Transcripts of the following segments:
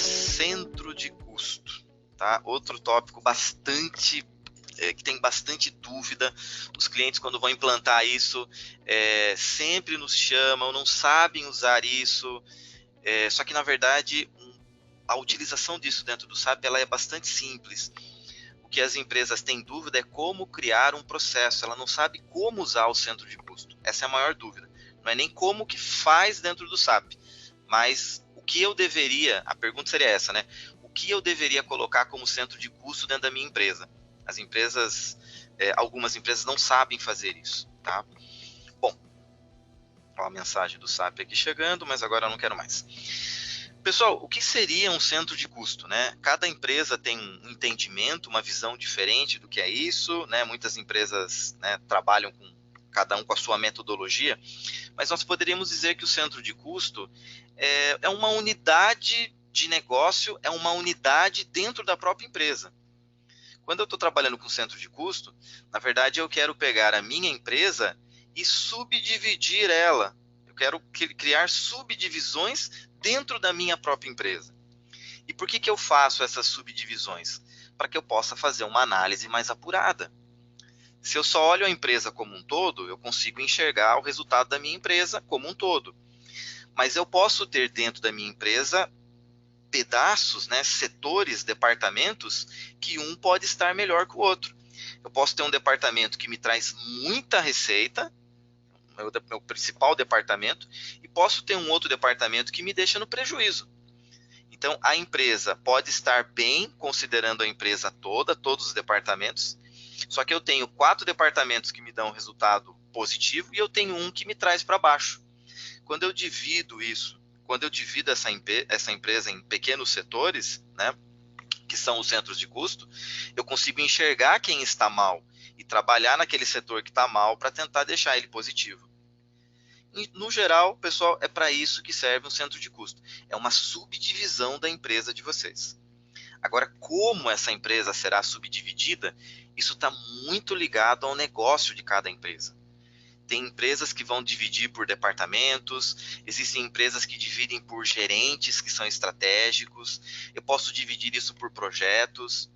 centro de custo, tá? Outro tópico bastante que tem bastante dúvida. Os clientes, quando vão implantar isso, sempre nos chamam, não sabem usar isso. Só que, na verdade, a utilização disso dentro do SAP ela é bastante simples. O que as empresas têm dúvida é como criar um processo. Ela não sabe como usar o centro de custo. Essa é a maior dúvida. Não é nem como que faz dentro do SAP, mas o que eu deveria, a pergunta seria essa, né? O que eu deveria colocar como centro de custo dentro da minha empresa? As empresas, algumas empresas não sabem fazer isso, tá? Bom, ó, a mensagem do SAP aqui chegando, mas agora eu não quero mais. Pessoal, o que seria um centro de custo, né? Cada empresa tem um entendimento, uma visão diferente do que é isso, né? Muitas empresas, né, trabalham com cada um com a sua metodologia, mas nós poderíamos dizer que o centro de custo é uma unidade de negócio, é uma unidade dentro da própria empresa. Quando eu estou trabalhando com centro de custo, na verdade eu quero pegar a minha empresa e subdividir ela. Eu quero criar subdivisões dentro da minha própria empresa. E por que eu faço essas subdivisões? Para que eu possa fazer uma análise mais apurada. Se eu só olho a empresa como um todo, eu consigo enxergar o resultado da minha empresa como um todo. Mas eu posso ter dentro da minha empresa pedaços, né, setores, departamentos, que um pode estar melhor que o outro. Eu posso ter um departamento que me traz muita receita, meu principal departamento, e posso ter um outro departamento que me deixa no prejuízo. Então, a empresa pode estar bem, considerando a empresa toda, todos os departamentos, só que eu tenho 4 departamentos que me dão resultado positivo e eu tenho um que me traz para baixo. Quando eu divido isso, quando eu divido essa empresa em pequenos setores, né, que são os centros de custo, eu consigo enxergar quem está mal e trabalhar naquele setor que está mal para tentar deixar ele positivo. E, no geral, pessoal, é para isso que serve um centro de custo. É uma subdivisão da empresa de vocês. Agora, como essa empresa será subdividida, isso está muito ligado ao negócio de cada empresa. Tem empresas que vão dividir por departamentos, existem empresas que dividem por gerentes que são estratégicos, eu posso dividir isso por projetos.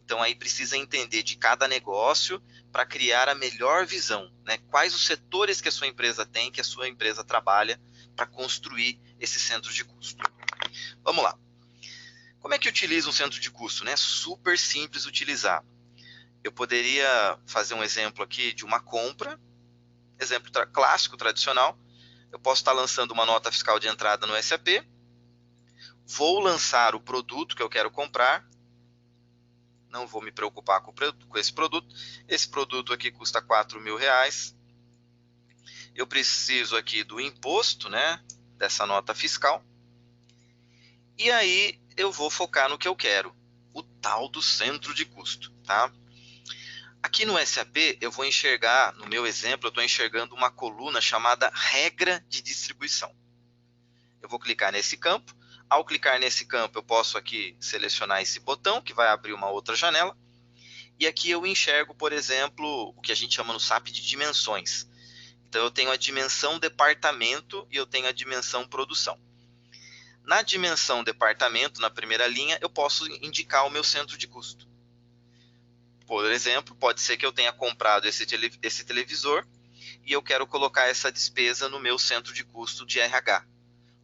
Então aí precisa entender de cada negócio para criar a melhor visão, né? Quais os setores que a sua empresa tem, que a sua empresa trabalha para construir esses centros de custo. Vamos lá. Como é que utiliza um centro de custo, né? Super simples utilizar. Eu poderia fazer um exemplo aqui de uma compra, exemplo clássico, tradicional. Eu posso estar lançando uma nota fiscal de entrada no SAP, vou lançar o produto que eu quero comprar, não vou me preocupar com esse produto. Esse produto aqui custa R$4.000. Eu preciso aqui do imposto, né, dessa nota fiscal. E aí eu vou focar no que eu quero, o tal do centro de custo, tá? Aqui no SAP eu vou enxergar, no meu exemplo, eu estou enxergando uma coluna chamada regra de distribuição. Eu vou clicar nesse campo. Ao clicar nesse campo, eu posso aqui selecionar esse botão, que vai abrir uma outra janela. E aqui eu enxergo, por exemplo, o que a gente chama no SAP de dimensões. Então, eu tenho a dimensão departamento e eu tenho a dimensão produção. Na dimensão departamento, na primeira linha, eu posso indicar o meu centro de custo. Por exemplo, pode ser que eu tenha comprado esse televisor e eu quero colocar essa despesa no meu centro de custo de RH.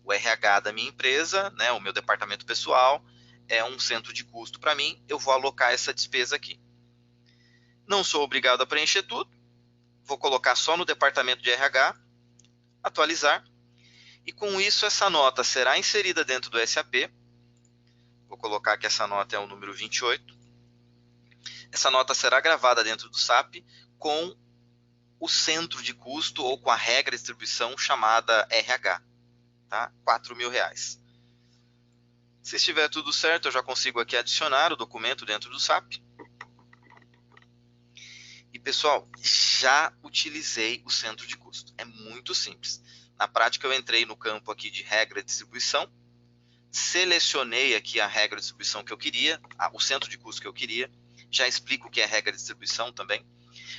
O RH da minha empresa, né, o meu departamento pessoal, é um centro de custo para mim, eu vou alocar essa despesa aqui. Não sou obrigado a preencher tudo, vou colocar só no departamento de RH, atualizar, e com isso essa nota será inserida dentro do SAP. Vou colocar que essa nota é o número 28. Essa nota será gravada dentro do SAP com o centro de custo ou com a regra de distribuição chamada RH. Tá? R$4.000. Se estiver tudo certo, eu já consigo aqui adicionar o documento dentro do SAP. E, pessoal, já utilizei o centro de custo. É muito simples. Na prática, eu entrei no campo aqui de regra de distribuição, selecionei aqui a regra de distribuição que eu queria, o centro de custo que eu queria. Já explico o que é regra de distribuição também.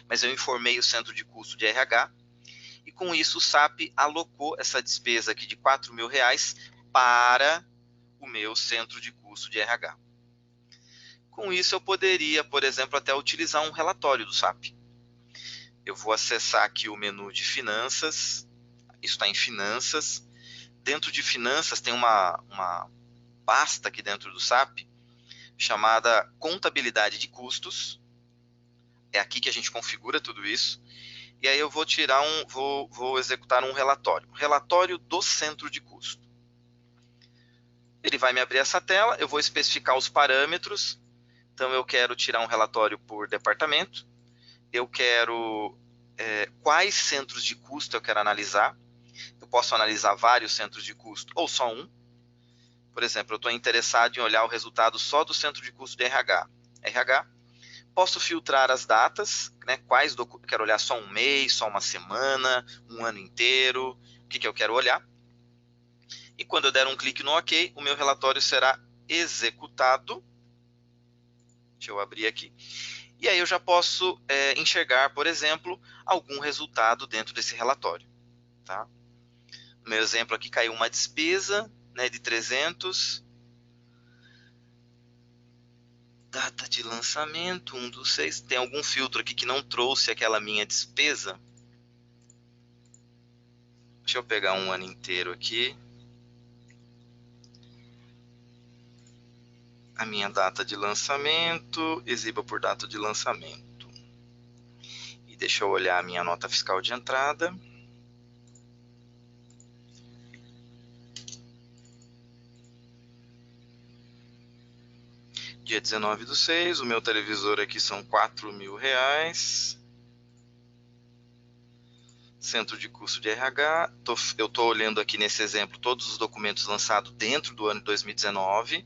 Mas eu informei o centro de custo de RH. E com isso o SAP alocou essa despesa aqui de R$4.000 para o meu centro de custo de RH. Com isso, eu poderia, por exemplo, até utilizar um relatório do SAP. Eu vou acessar aqui o menu de finanças, isso está em finanças. Dentro de finanças tem uma pasta aqui dentro do SAP, chamada contabilidade de custos. É aqui que a gente configura tudo isso. E aí eu vou vou executar um relatório do centro de custo. Ele vai me abrir essa tela, eu vou especificar os parâmetros. Então eu quero tirar um relatório por departamento. Eu quero quais centros de custo eu quero analisar. Eu posso analisar vários centros de custo ou só um. Por exemplo, eu estou interessado em olhar o resultado só do centro de custo de RH. Posso filtrar as datas, né? Quero olhar só um mês, só uma semana, um ano inteiro, o que eu quero olhar. E quando eu der um clique no OK, o meu relatório será executado. Deixa eu abrir aqui. E aí eu já posso enxergar, por exemplo, algum resultado dentro desse relatório. Tá? No meu exemplo aqui caiu uma despesa, né, de 300. Data de lançamento, 1/6. Tem algum filtro aqui que não trouxe aquela minha despesa? Deixa eu pegar um ano inteiro aqui. A minha data de lançamento, exiba por data de lançamento. E deixa eu olhar a minha nota fiscal de entrada. Dia 19/6, o meu televisor aqui são R$4.000. Centro de custo de RH. Eu estou olhando aqui nesse exemplo todos os documentos lançados dentro do ano de 2019.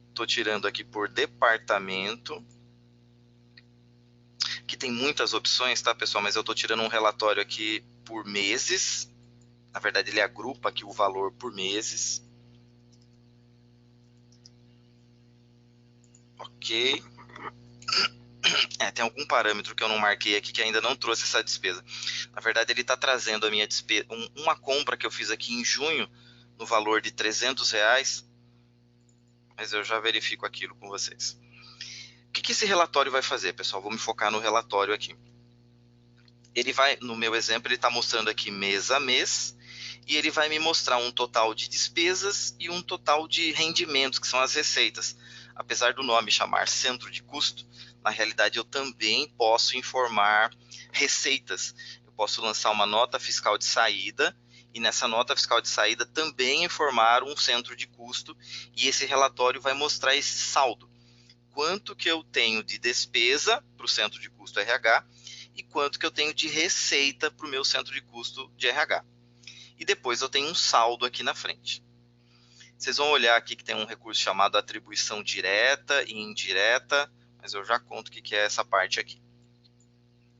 Estou tirando aqui por departamento. Aqui tem muitas opções, tá, pessoal? Mas eu estou tirando um relatório aqui por meses. Na verdade, ele agrupa aqui o valor por meses. Ok. Tem algum parâmetro que eu não marquei aqui que ainda não trouxe essa despesa. Na verdade, ele está trazendo a minha despesa, uma compra que eu fiz aqui em junho, no valor de R$300, mas eu já verifico aquilo com vocês. O que esse relatório vai fazer, pessoal? Vou me focar no relatório aqui. Ele vai, no meu exemplo, ele está mostrando aqui mês a mês, e ele vai me mostrar um total de despesas e um total de rendimentos, que são as receitas. Apesar do nome chamar centro de custo, na realidade eu também posso informar receitas. Eu posso lançar uma nota fiscal de saída, e nessa nota fiscal de saída também informar um centro de custo, e esse relatório vai mostrar esse saldo. Quanto que eu tenho de despesa para o centro de custo RH e quanto que eu tenho de receita para o meu centro de custo de RH. E depois eu tenho um saldo aqui na frente. Vocês vão olhar aqui que tem um recurso chamado atribuição direta e indireta, mas eu já conto o que é essa parte aqui.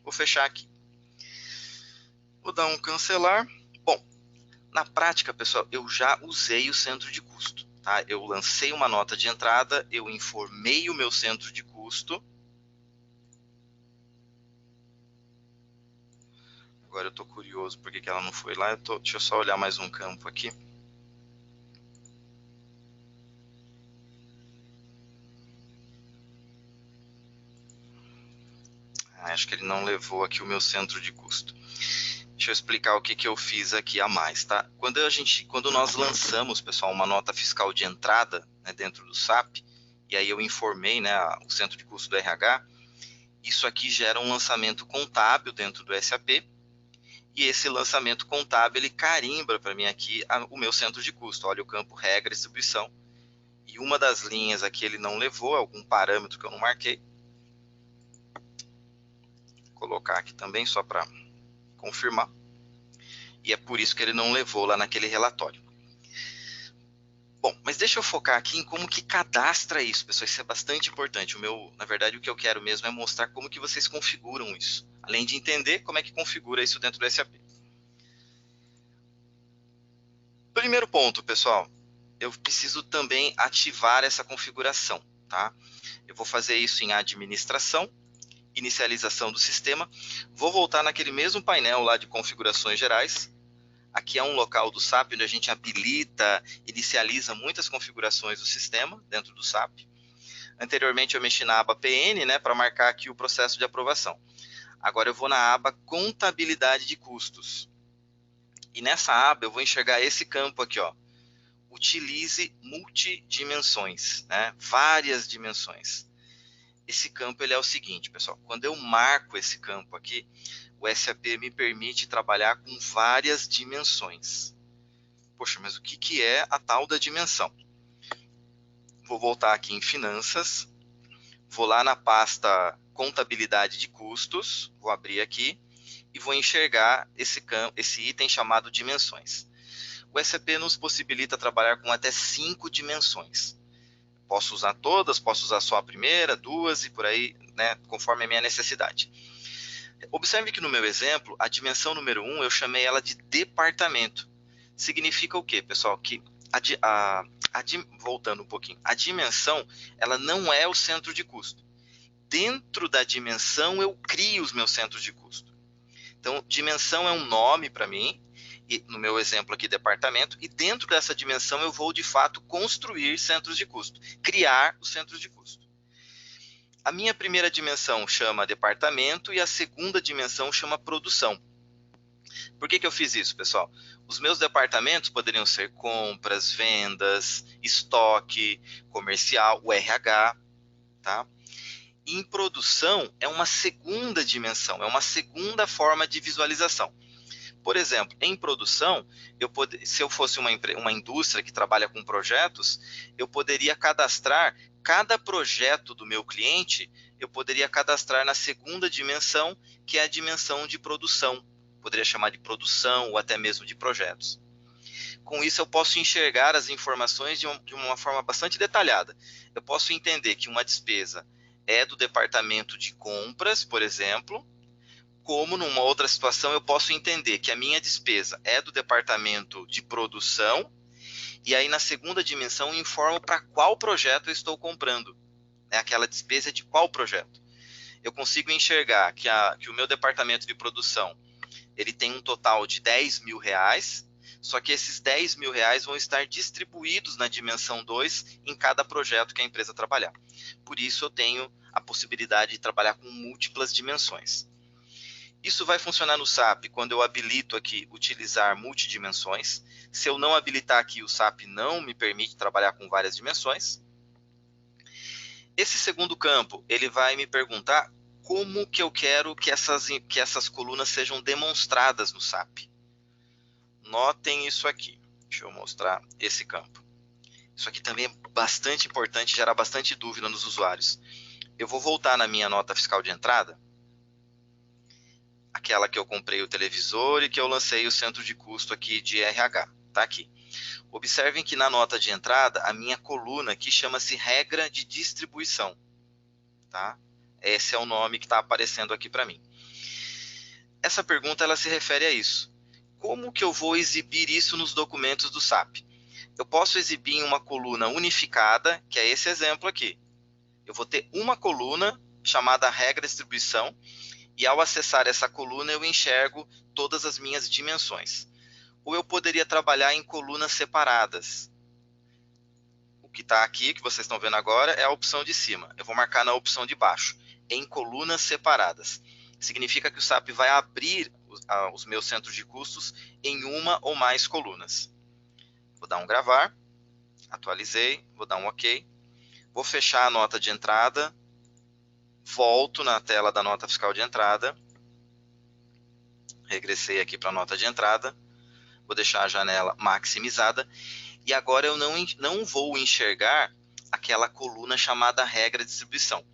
Vou fechar aqui. Vou dar um cancelar. Bom, na prática, pessoal, eu já usei o centro de custo. Tá? Eu lancei uma nota de entrada, eu informei o meu centro de custo. Agora eu estou curioso por que ela não foi lá. Deixa eu só olhar mais um campo aqui. Acho que ele não levou aqui o meu centro de custo. Deixa eu explicar o que eu fiz aqui a mais, tá? Quando nós lançamos, pessoal, uma nota fiscal de entrada, né, dentro do SAP, e aí eu informei, né, o centro de custo do RH, isso aqui gera um lançamento contábil dentro do SAP, e esse lançamento contábil, ele carimba para mim aqui o meu centro de custo. Olha o campo regra e distribuição, e uma das linhas aqui ele não levou, algum parâmetro que eu não marquei. Vou colocar aqui também só para confirmar. E é por isso que ele não levou lá naquele relatório. Bom, mas deixa eu focar aqui em como que cadastra isso, pessoal. Isso é bastante importante. Na verdade, o que eu quero mesmo é mostrar como que vocês configuram isso. Além de entender como é que configura isso dentro do SAP. Primeiro ponto, pessoal. Eu preciso também ativar essa configuração, tá? Eu vou fazer isso em administração, inicialização do sistema. Vou voltar naquele mesmo painel lá de configurações gerais. Aqui é um local do SAP onde a gente habilita, inicializa muitas configurações do sistema dentro do SAP. Anteriormente eu mexi na aba PN, né, para marcar aqui o processo de aprovação. Agora eu vou na aba Contabilidade de Custos. E nessa aba eu vou enxergar esse campo aqui, ó. Utilize multidimensões, né? Várias dimensões. Esse campo ele é o seguinte, pessoal. Quando eu marco esse campo aqui, o SAP me permite trabalhar com várias dimensões. Poxa, mas o que é a tal da dimensão? Vou voltar aqui em Finanças. Vou lá na pasta Contabilidade de Custos. Vou abrir aqui e vou enxergar esse item chamado Dimensões. O SAP nos possibilita trabalhar com até 5 dimensões. Posso usar todas, posso usar só a primeira, 2 e por aí, né, conforme a minha necessidade. Observe que no meu exemplo, a dimensão número 1, eu chamei ela de departamento. Significa o quê, pessoal? Que voltando um pouquinho, a dimensão, ela não é o centro de custo. Dentro da dimensão, eu crio os meus centros de custo. Então, dimensão é um nome para mim, e no meu exemplo aqui, departamento, e dentro dessa dimensão eu vou, de fato, construir centros de custo, criar os centros de custo. A minha primeira dimensão chama departamento e a segunda dimensão chama produção. Por que eu fiz isso, pessoal? Os meus departamentos poderiam ser compras, vendas, estoque, comercial, o RH, tá? E em produção é uma segunda dimensão, é uma segunda forma de visualização. Por exemplo, em produção, se eu fosse uma indústria que trabalha com projetos, eu poderia cadastrar cada projeto do meu cliente, eu poderia cadastrar na segunda dimensão, que é a dimensão de produção. Poderia chamar de produção ou até mesmo de projetos. Com isso, eu posso enxergar as informações de uma forma bastante detalhada. Eu posso entender que uma despesa é do departamento de compras, por exemplo, como numa outra situação eu posso entender que a minha despesa é do departamento de produção, e aí na segunda dimensão eu informo para qual projeto eu estou comprando. Aquela despesa é de qual projeto. Eu consigo enxergar que o meu departamento de produção ele tem um total de R$10.000, só que esses R$10.000 vão estar distribuídos na dimensão 2 em cada projeto que a empresa trabalhar. Por isso eu tenho a possibilidade de trabalhar com múltiplas dimensões. Isso vai funcionar no SAP quando eu habilito aqui utilizar multidimensões. Se eu não habilitar aqui, o SAP não me permite trabalhar com várias dimensões. Esse segundo campo, ele vai me perguntar como que eu quero que essas colunas sejam demonstradas no SAP. Notem isso aqui. Deixa eu mostrar esse campo. Isso aqui também é bastante importante, gera bastante dúvida nos usuários. Eu vou voltar na minha nota fiscal de entrada, aquela que eu comprei o televisor e que eu lancei o centro de custo aqui de RH, tá aqui. Observem que na nota de entrada, a minha coluna aqui chama-se regra de distribuição, tá? Esse é o nome que está aparecendo aqui para mim. Essa pergunta ela se refere a isso. Como que eu vou exibir isso nos documentos do SAP? Eu posso exibir em uma coluna unificada, que é esse exemplo aqui. Eu vou ter uma coluna chamada regra de distribuição, e ao acessar essa coluna eu enxergo todas as minhas dimensões. Ou eu poderia trabalhar em colunas separadas. O que está aqui, que vocês estão vendo agora, é a opção de cima. Eu vou marcar na opção de baixo, em colunas separadas. Significa que o SAP vai abrir os meus centros de custos em uma ou mais colunas. Vou dar um gravar, atualizei, vou dar um OK. Vou fechar a nota de entrada, volto na tela da nota fiscal de entrada, regressei aqui para a nota de entrada, vou deixar a janela maximizada, e agora eu não vou enxergar aquela coluna chamada regra de distribuição.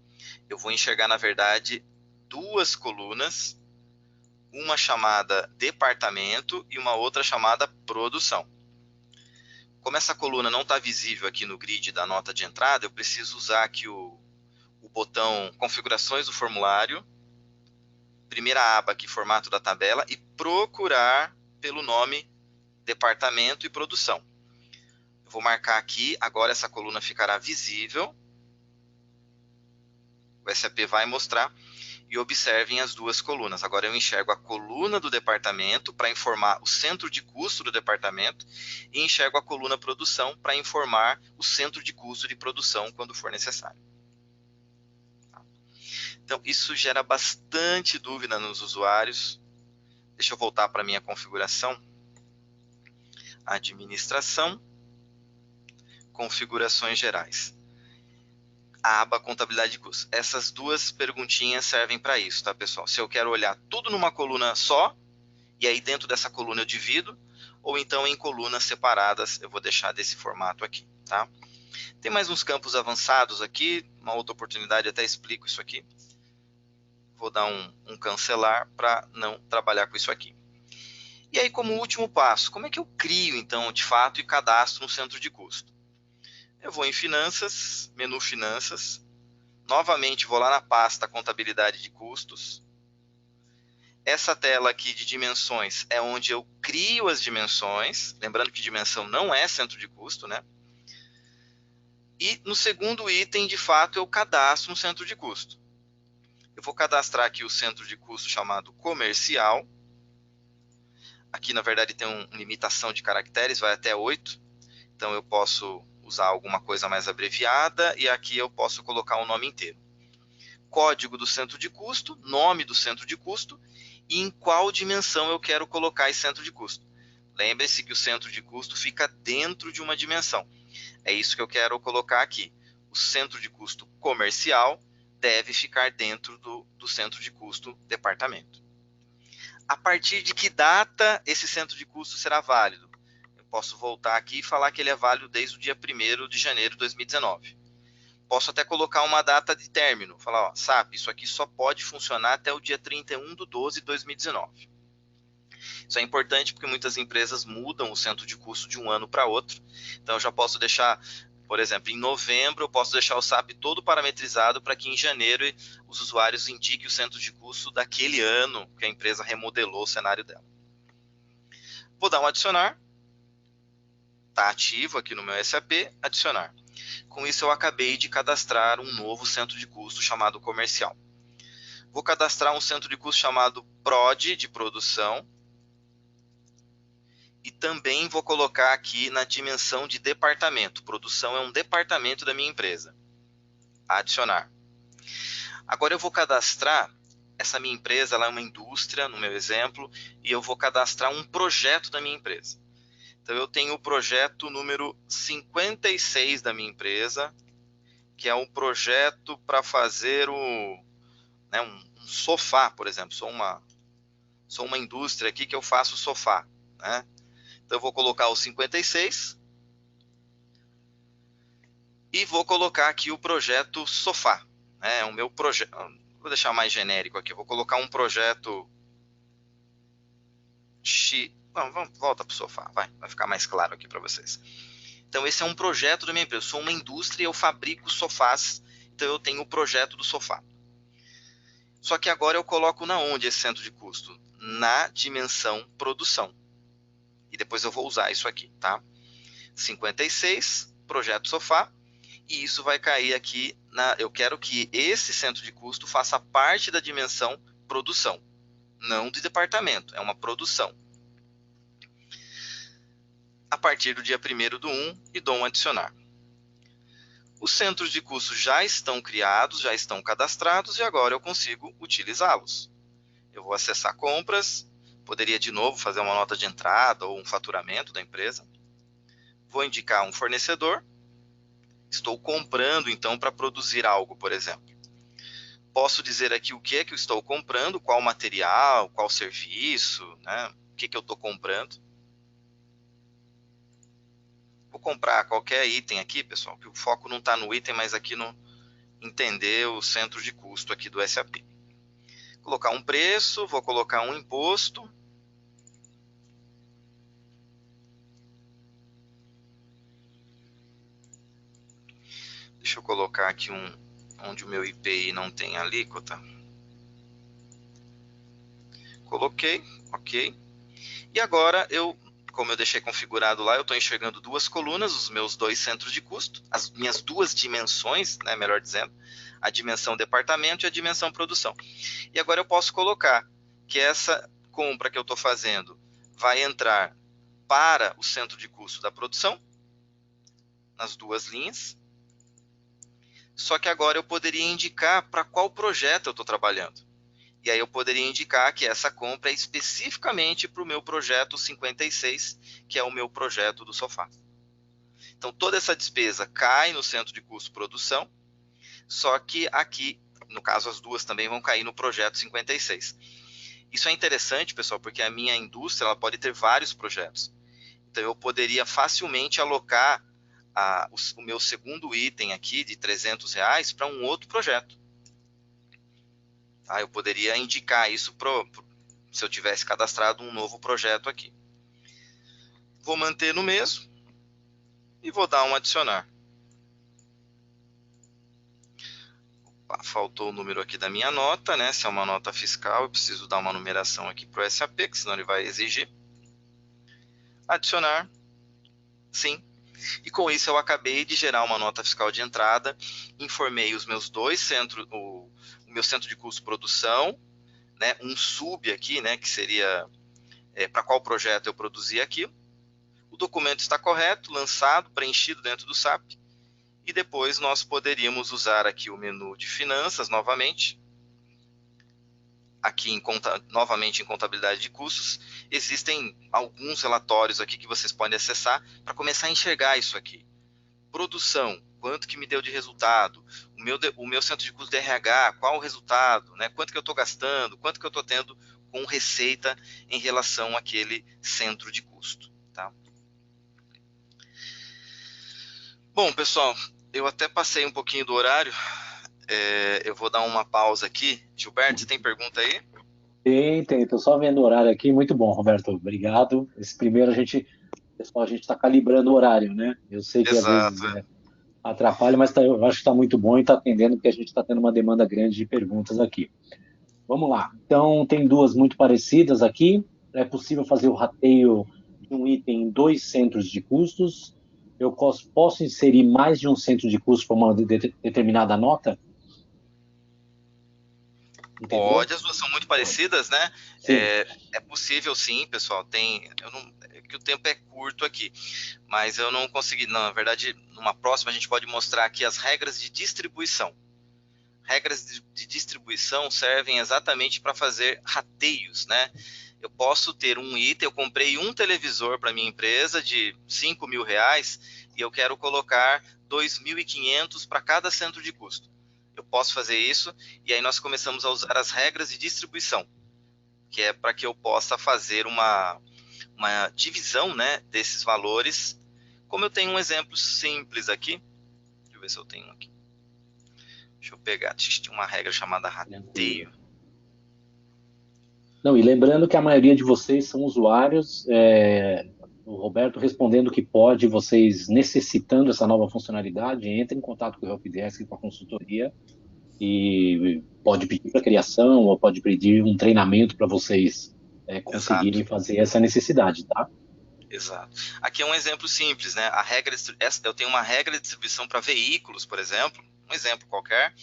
Eu vou enxergar, na verdade, duas colunas, uma chamada departamento e uma outra chamada produção. Como essa coluna não está visível aqui no grid da nota de entrada, eu preciso usar aqui o botão configurações do formulário, primeira aba aqui, formato da tabela, e procurar pelo nome departamento e produção. Eu vou marcar aqui, agora essa coluna ficará visível. O SAP vai mostrar. E observem as duas colunas. Agora eu enxergo a coluna do departamento para informar o centro de custo do departamento e enxergo a coluna produção para informar o centro de custo de produção quando for necessário. Então, isso gera bastante dúvida nos usuários. Deixa eu voltar para a minha configuração. Administração, configurações gerais. A aba contabilidade de custos. Essas duas perguntinhas servem para isso, tá, pessoal? Se eu quero olhar tudo numa coluna só, e aí dentro dessa coluna eu divido, ou então em colunas separadas, eu vou deixar desse formato aqui, tá? Tem mais uns campos avançados aqui, uma outra oportunidade até explico isso aqui. Vou dar um cancelar para não trabalhar com isso aqui. E aí, como último passo, como é que eu crio, então, de fato, e cadastro um centro de custo? Eu vou em Finanças, menu Finanças, novamente vou lá na pasta Contabilidade de Custos. Essa tela aqui de dimensões é onde eu crio as dimensões, lembrando que dimensão não é centro de custo, né? E no segundo item, de fato, eu cadastro um centro de custo. Eu vou cadastrar aqui o centro de custo chamado comercial. Aqui, na verdade, tem uma limitação de caracteres, vai até 8. Então, eu posso usar alguma coisa mais abreviada e aqui eu posso colocar o nome inteiro. Código do centro de custo, nome do centro de custo e em qual dimensão eu quero colocar esse centro de custo. Lembre-se que o centro de custo fica dentro de uma dimensão. É isso que eu quero colocar aqui. O centro de custo comercial deve ficar dentro do centro de custo departamento. A partir de que data esse centro de custo será válido? Eu posso voltar aqui e falar que ele é válido desde o dia 1º de janeiro de 2019. Posso até colocar uma data de término, falar, ó, SAP, isso aqui só pode funcionar até o dia 31/12/2019. Isso é importante porque muitas empresas mudam o centro de custo de um ano para outro. Então, eu já posso deixar, por exemplo, em novembro, eu posso deixar o SAP todo parametrizado para que em janeiro os usuários indiquem o centro de custo daquele ano que a empresa remodelou o cenário dela. Vou dar um adicionar. Está ativo aqui no meu SAP, adicionar. Com isso, eu acabei de cadastrar um novo centro de custo chamado comercial. Vou cadastrar um centro de custo chamado PROD, de produção. E também vou colocar aqui na dimensão de departamento. Produção é um departamento da minha empresa. Adicionar. Agora eu vou cadastrar, essa minha empresa, ela é uma indústria, no meu exemplo, e eu vou cadastrar um projeto da minha empresa. Então eu tenho o projeto número 56 da minha empresa, que é um projeto para fazer um sofá, por exemplo. Sou uma indústria aqui que eu faço sofá, né? Então, eu vou colocar o 56 e vou colocar aqui o projeto sofá. Né? O meu projeto, vou deixar mais genérico aqui, vou colocar um projeto X. Volta para o sofá, vai ficar mais claro aqui para vocês. Então, esse é um projeto da minha empresa. Eu sou uma indústria e eu fabrico sofás, então eu tenho o projeto do sofá. Só que agora eu coloco na onde esse centro de custo? Na dimensão produção. E depois eu vou usar isso aqui, tá? 56, projeto sofá. E isso vai cair aqui eu quero que esse centro de custo faça parte da dimensão produção. Não de departamento, é uma produção. A partir do dia 1º/1 e dou um adicionar. Os centros de custo já estão criados, já estão cadastrados e agora eu consigo utilizá-los. Eu vou acessar compras. Poderia, de novo, fazer uma nota de entrada ou um faturamento da empresa. Vou indicar um fornecedor. Estou comprando, então, para produzir algo, por exemplo. Posso dizer aqui o que é que eu estou comprando, qual material, qual serviço, né? O que eu estou comprando. Vou comprar qualquer item aqui, pessoal, que o foco não está no item, mas aqui no entender o centro de custo aqui do SAP. Vou colocar um preço, vou colocar um imposto. Deixa eu colocar aqui onde o meu IPI não tem alíquota. Coloquei, ok. E agora, como eu deixei configurado lá, eu estou enxergando duas colunas, os meus dois centros de custo, as minhas duas dimensões, né, melhor dizendo, a dimensão departamento e a dimensão produção. E agora eu posso colocar que essa compra que eu estou fazendo vai entrar para o centro de custo da produção, nas duas linhas. Só que agora eu poderia indicar para qual projeto eu estou trabalhando. E aí eu poderia indicar que essa compra é especificamente para o meu projeto 56, que é o meu projeto do sofá. Então, toda essa despesa cai no centro de custo produção, só que aqui, no caso, as duas também vão cair no projeto 56. Isso é interessante, pessoal, porque a minha indústria ela pode ter vários projetos. Então, eu poderia facilmente alocar o meu segundo item aqui de R$300 para um outro projeto. Eu poderia indicar isso se eu tivesse cadastrado um novo projeto aqui. Vou manter no mesmo e vou dar um adicionar. Opa, faltou o número aqui da minha nota, né? Se é uma nota fiscal, eu preciso dar uma numeração aqui para o SAP, que senão ele vai exigir. Adicionar. Sim. E com isso eu acabei de gerar uma nota fiscal de entrada, informei os meus dois centros, o meu centro de custo produção, né, um sub aqui, né, que seria para qual projeto eu produzi aquilo. O documento está correto, lançado, preenchido dentro do SAP. E depois nós poderíamos usar aqui o menu de finanças novamente. Aqui novamente em contabilidade de custos. Existem alguns relatórios aqui que vocês podem acessar para começar a enxergar isso aqui. Produção, quanto que me deu de resultado? O meu centro de custo de RH, qual o resultado? Né? Quanto que eu estou gastando? Quanto que eu estou tendo com receita em relação àquele centro de custo? Tá? Bom, pessoal, eu até passei um pouquinho do horário. Eu vou dar uma pausa aqui. Gilberto, você tem pergunta aí? Tem. Estou só vendo o horário aqui. Muito bom, Roberto. Obrigado. Esse primeiro pessoal, a gente está calibrando o horário, né? Eu sei que às vezes Exato. atrapalha, mas eu acho que está muito bom e está atendendo, porque a gente está tendo uma demanda grande de perguntas aqui. Vamos lá. Então, tem duas muito parecidas aqui. É possível fazer o rateio de um item em dois centros de custos. Eu posso inserir mais de um centro de custo para uma determinada nota? Entendeu? Pode, as duas são muito parecidas, né? Sim. É possível sim, pessoal. É que o tempo é curto aqui, mas eu não consegui. Não, na verdade, numa próxima a gente pode mostrar aqui as regras de distribuição. Regras de distribuição servem exatamente para fazer rateios, né? Eu posso ter um item, eu comprei um televisor para minha empresa de R$5.000 e eu quero colocar 2.500 para cada centro de custo. Eu posso fazer isso e aí nós começamos a usar as regras de distribuição, que é para que eu possa fazer uma divisão, né, desses valores. Como eu tenho um exemplo simples aqui, deixa eu ver se eu tenho aqui. Deixa eu pegar, tinha uma regra chamada rateio. Não, e lembrando que a maioria de vocês são usuários, o Roberto respondendo que pode, vocês necessitando essa nova funcionalidade, entre em contato com o Helpdesk, com a consultoria, e pode pedir para criação, ou pode pedir um treinamento para vocês Exato, conseguirem fazer essa necessidade, tá? exato. Aqui é um exemplo simples, né? Eu tenho uma regra de distribuição para veículos, por exemplo, um exemplo qualquer,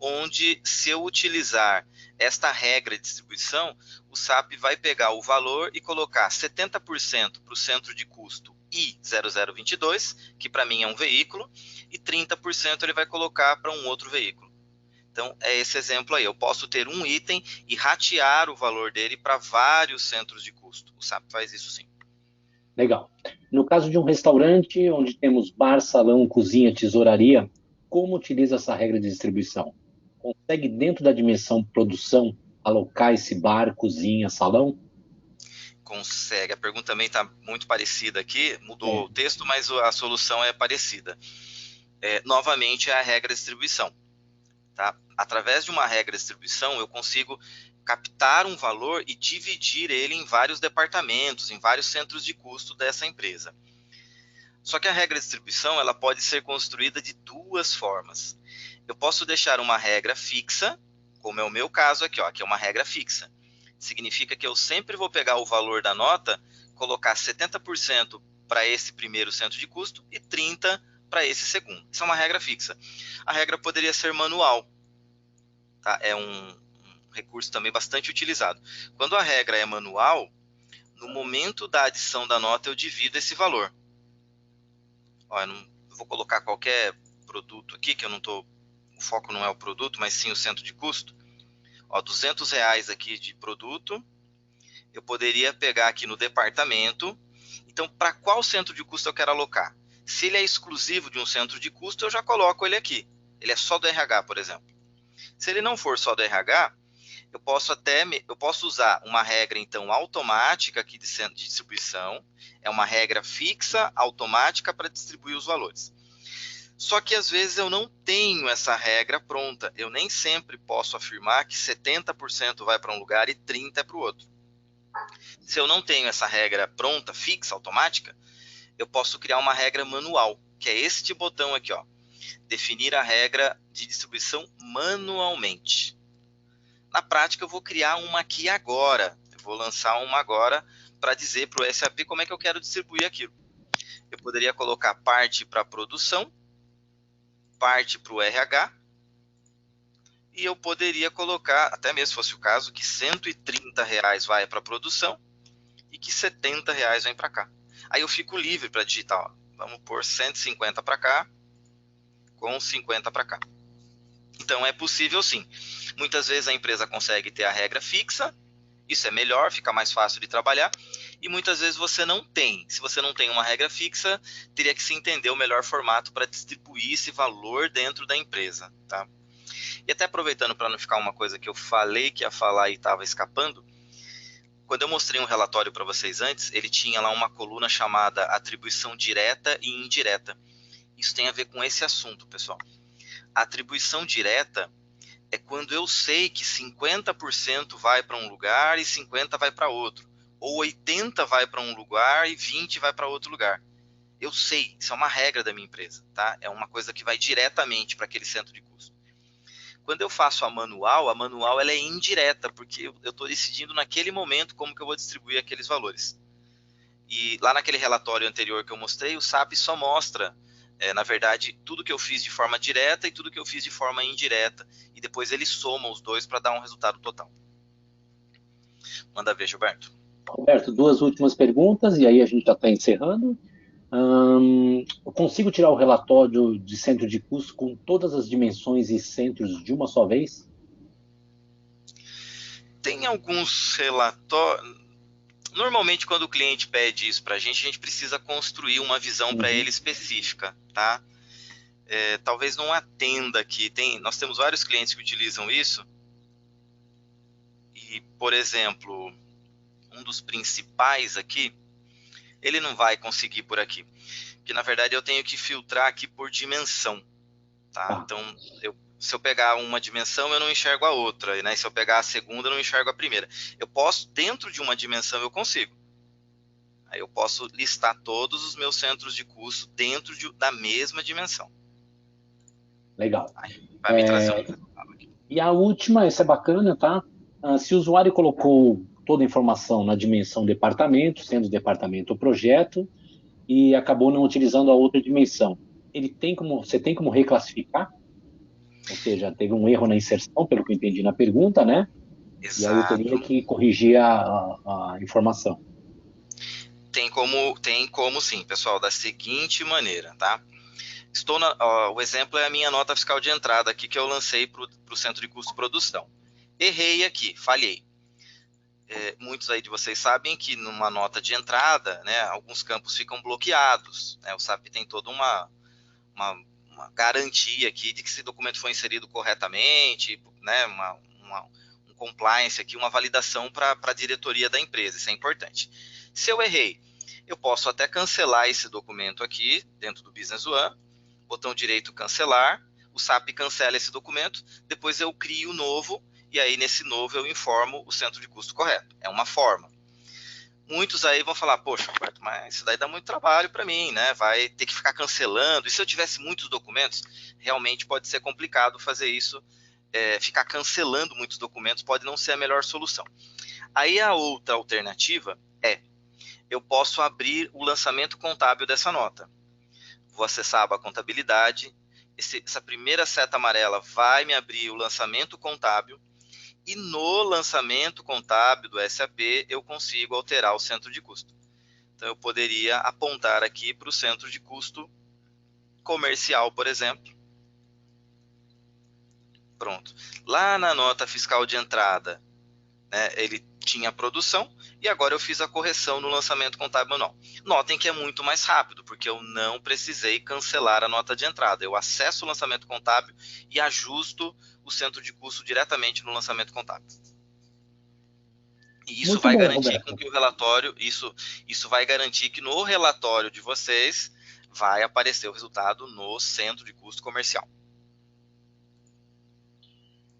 onde se eu utilizar esta regra de distribuição, o SAP vai pegar o valor e colocar 70% para o centro de custo I0022, que para mim é um veículo, e 30% ele vai colocar para um outro veículo. Então, é esse exemplo aí. Eu posso ter um item e ratear o valor dele para vários centros de custo. O SAP faz isso sim. Legal. No caso de um restaurante, onde temos bar, salão, cozinha, tesouraria, como utiliza essa regra de distribuição? Consegue, dentro da dimensão produção, alocar esse bar, cozinha, salão? Consegue. A pergunta também está muito parecida aqui. Mudou É. o texto, mas a solução é parecida. Novamente, é a regra de distribuição. Tá? Através de uma regra de distribuição, eu consigo captar um valor e dividir ele em vários departamentos, em vários centros de custo dessa empresa. Só que a regra de distribuição ela pode ser construída de duas formas. Eu posso deixar uma regra fixa, como é o meu caso aqui, ó, que é uma regra fixa. Significa que eu sempre vou pegar o valor da nota, colocar 70% para esse primeiro centro de custo e 30% para esse segundo. Isso é uma regra fixa. A regra poderia ser manual. Tá? É um recurso também bastante utilizado. Quando a regra é manual, no momento da adição da nota eu divido esse valor. Ó, eu vou colocar qualquer produto aqui, que eu não tô, o foco não é o produto, mas sim o centro de custo. Ó, R$200 aqui de produto. Eu poderia pegar aqui no departamento. Então, para qual centro de custo eu quero alocar? Se ele é exclusivo de um centro de custo, eu já coloco ele aqui. Ele é só do RH, por exemplo. Se ele não for só do RH, eu posso usar uma regra, então, automática aqui de distribuição. É uma regra fixa, automática, para distribuir os valores. Só que, às vezes, eu não tenho essa regra pronta. Eu nem sempre posso afirmar que 70% vai para um lugar e 30% é para o outro. Se eu não tenho essa regra pronta, fixa, automática, eu posso criar uma regra manual, que é este botão aqui, ó. Definir a regra de distribuição manualmente. Na prática, eu vou criar uma aqui agora. Eu vou lançar uma agora para dizer para o SAP como é que eu quero distribuir aquilo. Eu poderia colocar parte para produção, parte para o RH, e eu poderia colocar, até mesmo se fosse o caso, que R$130 vai para a produção e que R$70 vem para cá. Aí eu fico livre para digitar. Ó. Vamos pôr 150 para cá, com 50 para cá. Então, é possível sim. Muitas vezes a empresa consegue ter a regra fixa, isso é melhor, fica mais fácil de trabalhar, e muitas vezes você não tem. Se você não tem uma regra fixa, teria que se entender o melhor formato para distribuir esse valor dentro da empresa. Tá? E até aproveitando para não ficar uma coisa que eu falei que ia falar e estava escapando, quando eu mostrei um relatório para vocês antes, ele tinha lá uma coluna chamada atribuição direta e indireta. Isso tem a ver com esse assunto, pessoal. A atribuição direta é quando eu sei que 50% vai para um lugar e 50% vai para outro. Ou 80% vai para um lugar e 20% vai para outro lugar. Eu sei, isso é uma regra da minha empresa. Tá? É uma coisa que vai diretamente para aquele centro de custo. Quando eu faço a manual ela é indireta, porque eu estou decidindo naquele momento como que eu vou distribuir aqueles valores. E lá naquele relatório anterior que eu mostrei, o SAP só mostra, na verdade, tudo que eu fiz de forma direta e tudo que eu fiz de forma indireta. E depois ele soma os dois para dar um resultado total. Manda ver, Gilberto. Roberto, duas últimas perguntas e aí a gente já está encerrando. Eu consigo tirar o relatório de centro de custo com todas as dimensões e centros de uma só vez? Tem alguns relatórios. Normalmente, quando o cliente pede isso para a gente precisa construir uma visão para ele específica, tá? Talvez não atenda aqui. Nós temos vários clientes que utilizam isso. E, por exemplo, um dos principais aqui, ele não vai conseguir por aqui. Porque, na verdade, eu tenho que filtrar aqui por dimensão. Tá? Então, se eu pegar uma dimensão, eu não enxergo a outra. Né? Se eu pegar a segunda, eu não enxergo a primeira. Eu posso, dentro de uma dimensão, eu consigo. Aí eu posso listar todos os meus centros de custo dentro da mesma dimensão. Legal. Aí vai me trazer um resultado aqui. E a última, essa é bacana, tá? Se o usuário colocou toda a informação na dimensão departamento, sendo departamento ou projeto, e acabou não utilizando a outra dimensão, você tem como reclassificar? Ou seja, teve um erro na inserção, pelo que eu entendi na pergunta, né? Exato. E aí eu teria que corrigir a informação. Tem como sim, pessoal, da seguinte maneira, tá? O exemplo é a minha nota fiscal de entrada aqui que eu lancei para o centro de custo produção. Errei aqui, falhei. Muitos aí de vocês sabem que numa nota de entrada, né, alguns campos ficam bloqueados. Né? O SAP tem toda uma garantia aqui de que esse documento foi inserido corretamente, né, um compliance aqui, uma validação para a diretoria da empresa. Isso é importante. Se eu errei, eu posso até cancelar esse documento aqui dentro do Business One, botão direito cancelar, o SAP cancela esse documento, depois eu crio o novo, e aí nesse novo eu informo o centro de custo correto. É uma forma. Muitos aí vão falar, poxa, Roberto, mas isso daí dá muito trabalho para mim, né? Vai ter que ficar cancelando. E se eu tivesse muitos documentos, realmente pode ser complicado fazer isso. Ficar cancelando muitos documentos pode não ser a melhor solução. Aí a outra alternativa eu posso abrir o lançamento contábil dessa nota. vou acessar a aba contabilidade, essa primeira seta amarela vai me abrir o lançamento contábil, e no lançamento contábil do SAP eu consigo alterar o centro de custo. Então eu poderia apontar aqui para o centro de custo comercial, por exemplo. Pronto. Lá na nota fiscal de entrada, né, ele tinha a produção, e agora eu fiz a correção no lançamento contábil manual. Notem que é muito mais rápido, porque eu não precisei cancelar a nota de entrada. Eu acesso o lançamento contábil e ajusto o centro de custo diretamente no lançamento contábil. E isso Muito vai bom, garantir Roberto. com que o relatório, isso vai garantir que no relatório de vocês vai aparecer o resultado no centro de custo comercial.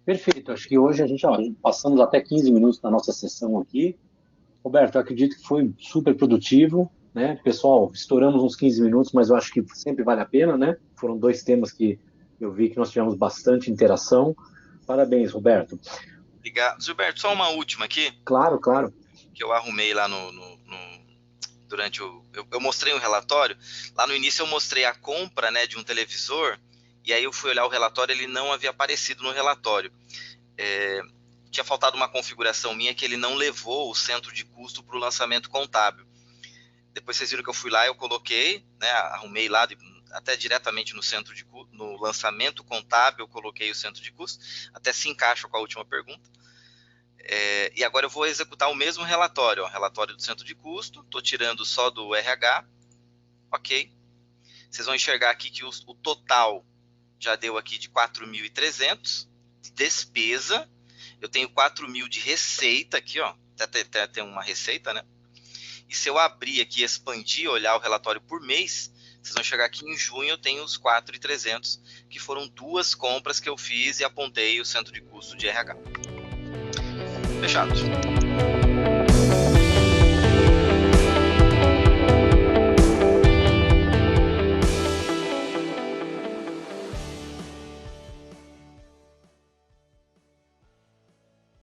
Perfeito. Acho que hoje a gente passamos até 15 minutos na nossa sessão aqui. Roberto, eu acredito que foi super produtivo, né? Pessoal, estouramos uns 15 minutos, mas eu acho que sempre vale a pena, né? Foram 2 temas que eu vi que nós tivemos bastante interação. Parabéns, Roberto. Obrigado. Gilberto, só uma última aqui. Claro, claro. Que eu arrumei lá durante eu mostrei um relatório. Lá no início eu mostrei a compra, né, de um televisor, e aí eu fui olhar o relatório, ele não havia aparecido no relatório. Tinha faltado uma configuração minha que ele não levou o centro de custo para o lançamento contábil. Depois vocês viram que eu fui lá, eu coloquei, né, arrumei lá até diretamente no lançamento contábil, eu coloquei o centro de custo, até se encaixa com a última pergunta. E agora eu vou executar o mesmo relatório, relatório do centro de custo, estou tirando só do RH, ok. Vocês vão enxergar aqui que o total já deu aqui de 4.300 de despesa, eu tenho 4.000 de receita aqui, ó, até tem uma receita, né? E se eu abrir aqui, expandir, olhar o relatório por mês, vocês vão chegar aqui em junho, eu tenho os 4.300, que foram 2 compras que eu fiz e apontei o centro de custo de RH. Fechado.